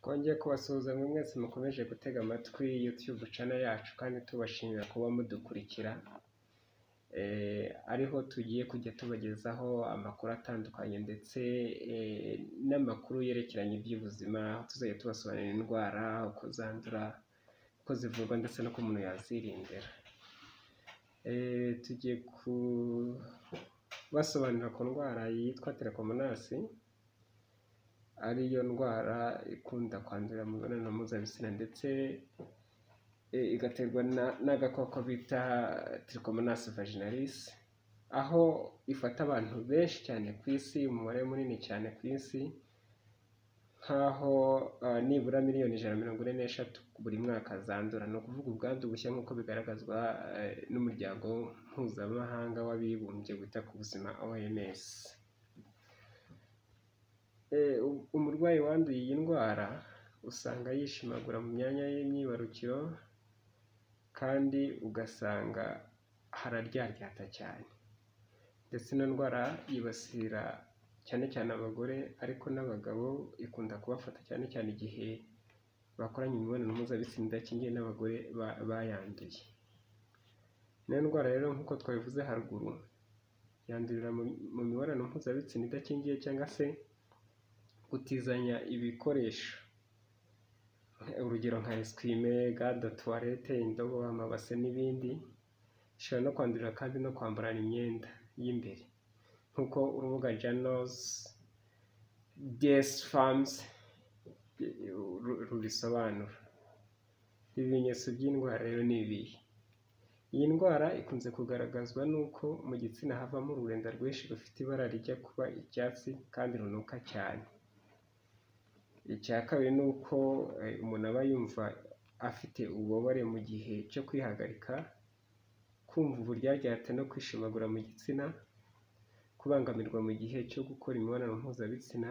Twongeye kubasuhuza mwe mwese mukomeje gutega amatwi YouTube channel yacu kandi tubashimira kuba mudukurikira, ariho tugiye kujya tubagezaho amakuru atandukanye ndetse n'amakuru yerekeranye iby'ubuzima, aho tuzajya tubasobanurira indwara, uko zandura, uko zivurwa ndetse n'uko umuntu yazirindira. Tugiye kubasobanurira ku ndwara yitwa telekomonasi, ariyo ndwara ikunda kwandurira mu mibonano mpuzabitsina ndetse igaterwa n'agakoko bita Trichomonas vaginalis, aho ifata abantu benshi cyane ku isi, umubare munini cyane ku isi, nk'aho nibura miliyoni 146 buri mwaka zandura. Ni ukuvuga ubwandu bushya nk'uko bigaragazwa n'umuryango mpuzamahanga w'abibumbye wita ku buzima OMS. Umurwayi wanduye iyi ndwara usanga yishimagura mu myanya y'imyibarukiro kandi ugasanga hararyaryata cyane, ndetse ino ndwara yibasira cyane cyane abagore, ariko n'abagabo ikunda kubafata cyane cyane igihe bakoranye imibonano mpuzabitsina idakingiye n'abagore bayanduye. Ino ndwara rero nk'uko twabivuze haruguru, yandurira mu mibonano mpuzabitsina idakingiye cyangwa se gutizanya ibikoresho, urugero nka eswime, ga de toilette, indobo, amabase n'ibindi. Ishobora no kwandurira kandi no kwambarana imyenda y'imbere nk'uko urubuga Journals des Femmes rubisobanura. Ibimenyetso by'indwara rero ni ibihe? Iyi ndwara ikunze kugaragazwa n'uko mu gitsina havamo ururenda rwinshi rufite ibara rijya kuba icyatsi kandi runuka cyane. Icya kabiri ni uko umuntu aba yumva afite ububabare mu gihe cyo kwihagarika, kumva uburyaryate no kwishimagura mu gitsina, kubangamirwa mu gihe cyo gukora imibonano mpuzabitsina,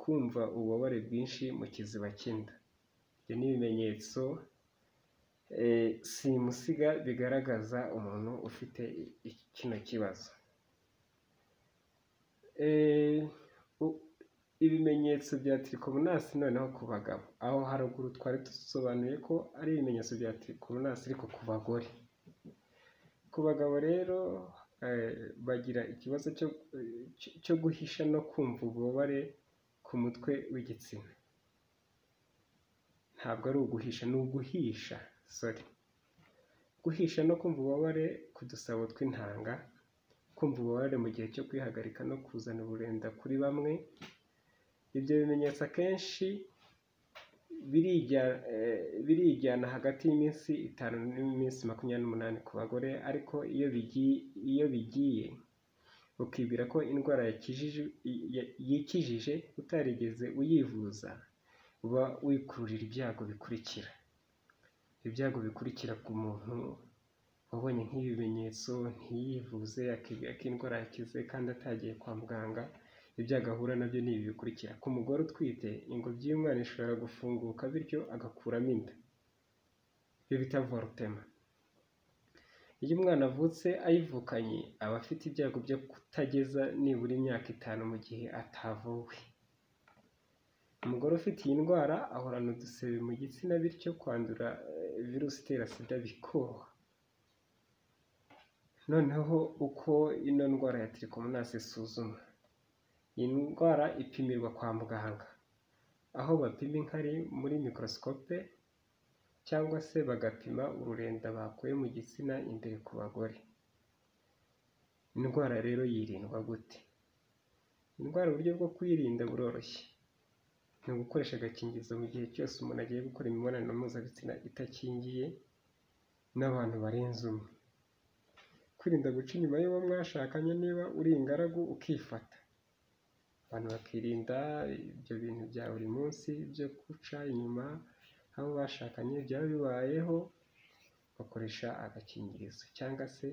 kumva ububabare bwinshi mu kiziba cy'inda. Ibyo ni ibimenyetso simusiga bigaragaza umuntu ufite kino kibazo. Ibimenyetso bya trichomonasi noneho ku bagabo, aho haruguru twari dusobanuye ko ari ibimenyetso bya trichomonasi ariko ku bagore. Ku bagabo rero bagira ikibazo cyo guhisha no kumva ububabare ku mutwe w'igitsina. Ntabwo ari uguhisha, ni uguhisha, guhisha no kumva ububabare ku dusabo tw'intanga, kumva ububabare mu gihe cyo kwihagarika no kuzana uburenda kuri bamwe. Ibyo bimenyetso akenshi birijyana hagati y'iminsi 5 n'iminsi 28 ku bagore, ariko iyo bigiye ukibwira ko indwara yikijije utarigeze uyivuza, uba wikururira ibyago bikurikira. Ibyago bikurikira ku muntu wabonye nk'ibi bimenyetso ntiyivuze, akibwira ko indwara yakize kandi atagiye kwa muganga. Ibyago ahura nabyo ni ibi bikurikira. Ku mugore utwite, ingobyi y'umwana ishobora gufunguka bityo agakuramo inda, ibyo bita avortement. Iyo umwana avutse ayivukanye, aba afite ibyago byo kutageza nibura imyaka 5 mu gihe atavuwe. Umugore ufite iyi ndwara ahorana udusebe mu gitsina, bityo kwandura virusi itera sida bikoroha. Noneho uko ino ndwara ya trichomonasi isuzumwa. Iyi ndwara ipimirwa kwa muganga, aho bapima inkari muri microscope cyangwa se bagapima ururenda bakuye mu gitsina imbere ku bagore. Indwara rero yirindwa gute? Indwara uburyo bwo kwirinda buroroshye, ni ugukoresha agakingirizo mu gihe cyose umuntu agiye gukora imibonano mpuzabitsina itakingiye n'abantu barenze umwe. Kwirinda guca inyuma y'uwo mwashakanye niba uri ingaragu ukifata. Abantu bakirinda ibyo bintu bya buri munsi byo guca inyuma abo bashakanye. Byaba bibayeho bakoresha agakingirizo, cyangwa se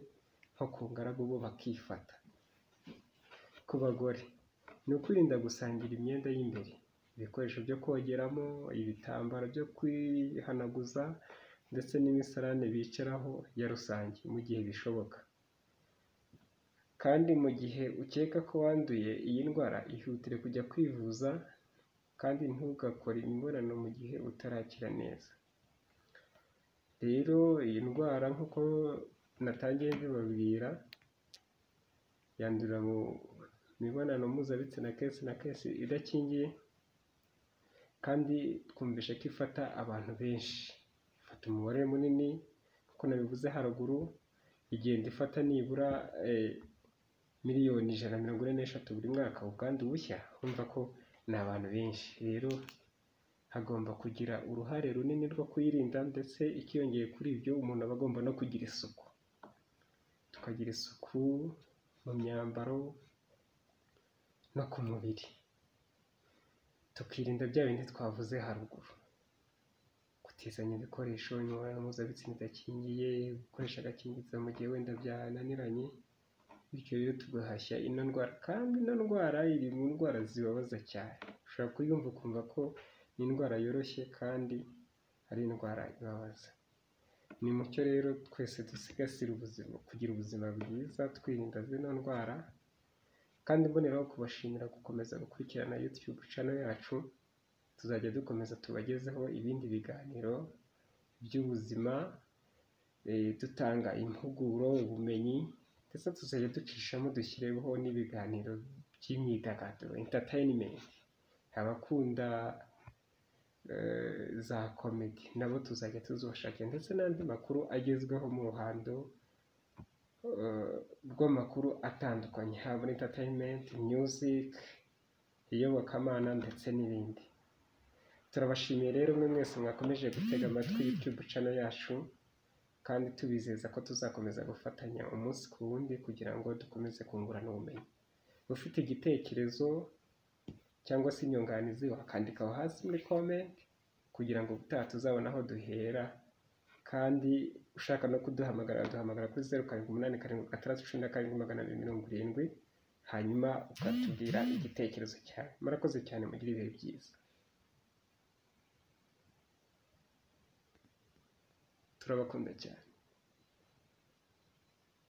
nko ku ngaragu bo bakifata. Ku bagore ni ukwirinda gusangira imyenda y'imbere, ibikoresho byo kogeramo, ibitambaro byo kwihanaguza ndetse n'imisarane bicaraho ya rusange mu gihe bishoboka. Kandi mu gihe ukeka ko wanduye iyi ndwara, ihutire kujya kwivuza kandi ntugakore imibonano mu gihe utarakira neza. Rero iyi ndwara nk'uko natangiye mbibabwira, yandurira mu mibonano mpuzabitsina kenshi na kenshi idakingiye, kandi twumvishe ko ifata abantu benshi, ifata umubare munini kuko nabivuze haruguru, igenda ifata nibura miliyoni 143 buri mwaka ubwandu bushya, urumva ko ni abantu benshi. Rero hagomba kugira uruhare runini rwo kuyirinda, ndetse ikiyongeye kuri ibyo umuntu aba agomba no kugira isuku, tukagira isuku mu myambaro no ku mubiri, tukirinda bya bindi twavuze haruguru: kutizanya ibikoresho, imibonano mpuzabitsina idakingiye, gukoresha agakingirizo mu gihe wenda byananiranye, bityo rero tugahashya ino ndwara. Kandi ino ndwara iri mu ndwara zibabaza cyane, ushobora kuyumva ukumva ko ni indwara yoroshye kandi ari indwara ibabaza. Ni mucyo rero twese dusigasire ubuzima, kugira ubuzima bwiza twirinda zino ndwara, kandi mboneraho kubashimira gukomeza gukurikirana YouTube channel yacu. Tuzajya dukomeza tubagezeho ibindi biganiro by'ubuzima, dutanga impuguro, ubumenyi, ndetse tuzajya ducishamo dushyireho n'ibiganiro by'imyidagaduro, entertainment. Abakunda za comedy nabo tuzajya tuzobashakira, ndetse n'andi makuru agezweho mu ruhando rw'amakuru atandukanye, haba entertainment, music, iyobokamana ndetse n'ibindi. Turabashimiye rero mwe mwese mwakomeje gutega amatwi YouTube channel yacu, kandi tubizeza ko tuzakomeza gufatanya umunsi ku wundi kugira ngo dukomeze kungurana ubumenyi. Ufite igitekerezo cyangwa se inyunganizi, wakandika aho hasi muri comment kugira ngo ubutaha tuzabona aho duhera. Kandi ushaka no kuduhamagara, duhamagara kuri 0787767270, hanyuma ukatubwira igitekerezo cyawe. Murakoze cyane, mugire ibihe byiza. Turabakunda cyane.